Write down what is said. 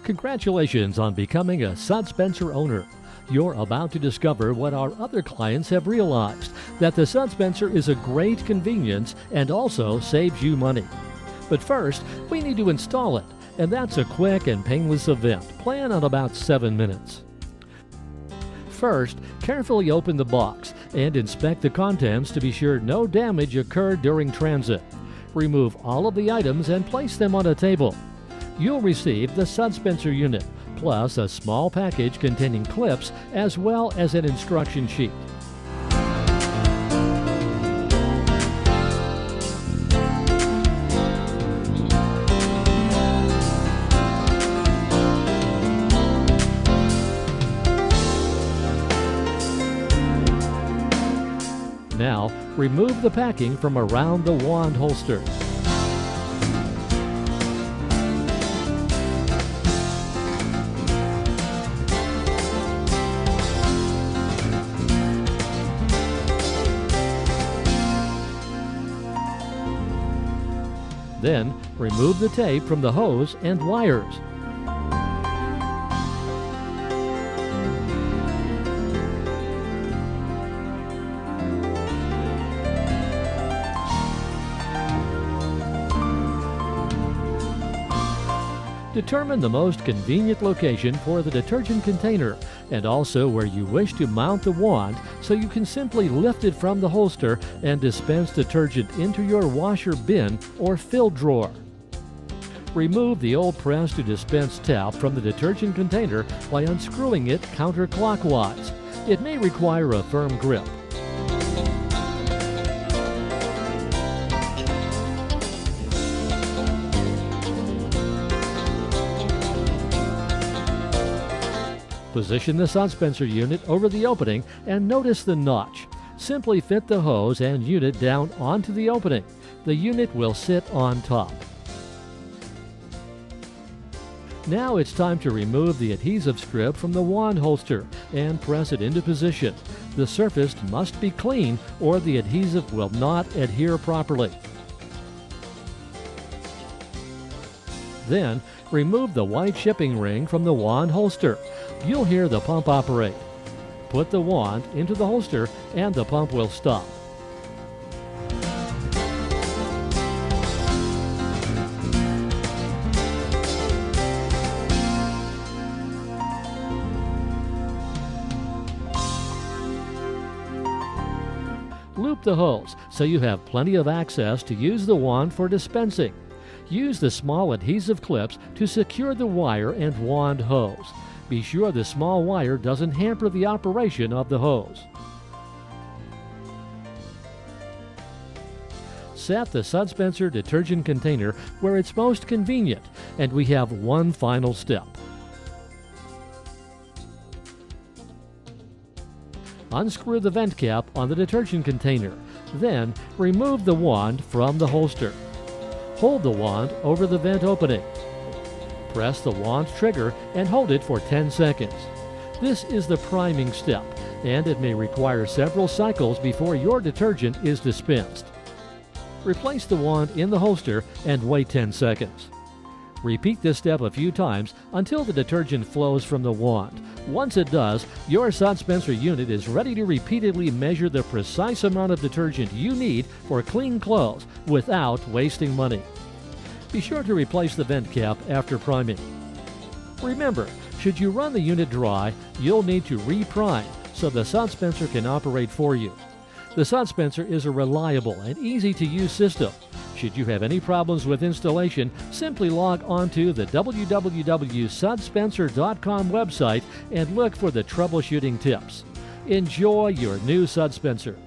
Congratulations on becoming a Sudspenser owner. You're about to discover what our other clients have realized, that the Sudspenser is a great convenience and also saves you money. But first, we need to install it, and that's a quick and painless event. Plan on about 7 minutes. First, carefully open the box and inspect the contents to be sure no damage occurred during transit. Remove all of the items and place them on a table. You'll receive the Sudspenser unit, plus a small package containing clips as well as an instruction sheet. Now, remove the packing from around the wand holster. Then, remove the tape from the hose and wires. Determine the most convenient location for the detergent container and also where you wish to mount the wand so you can simply lift it from the holster and dispense detergent into your washer bin or fill drawer. Remove the old press to dispense tap from the detergent container by unscrewing it counterclockwise. It may require a firm grip. Position the Sudspenser unit over the opening and notice the notch. Simply fit the hose and unit down onto the opening. The unit will sit on top. Now it's time to remove the adhesive strip from the wand holster and press it into position. The surface must be clean or the adhesive will not adhere properly. Then, remove the white shipping ring from the wand holster. You'll hear the pump operate. Put the wand into the holster and the pump will stop. Loop the hose so you have plenty of access to use the wand for dispensing. Use the small adhesive clips to secure the wire and wand hose. Be sure the small wire doesn't hamper the operation of the hose. Set the Sudspenser detergent container where it's most convenient, and we have one final step. Unscrew the vent cap on the detergent container. Then, remove the wand from the holster. Hold the wand over the vent opening. Press the wand trigger and hold it for 10 seconds. This is the priming step, and it may require several cycles before your detergent is dispensed. Replace the wand in the holster and wait 10 seconds. Repeat this step a few times until the detergent flows from the wand. Once it does, your Sudspenser unit is ready to repeatedly measure the precise amount of detergent you need for clean clothes without wasting money. Be sure to replace the vent cap after priming. Remember, should you run the unit dry, you'll need to reprime so the Sudspenser can operate for you. The Sudspenser is a reliable and easy-to-use system. Should you have any problems with installation, simply log on to the www.sudspenser.com website and look for the troubleshooting tips. Enjoy your new Sudspenser.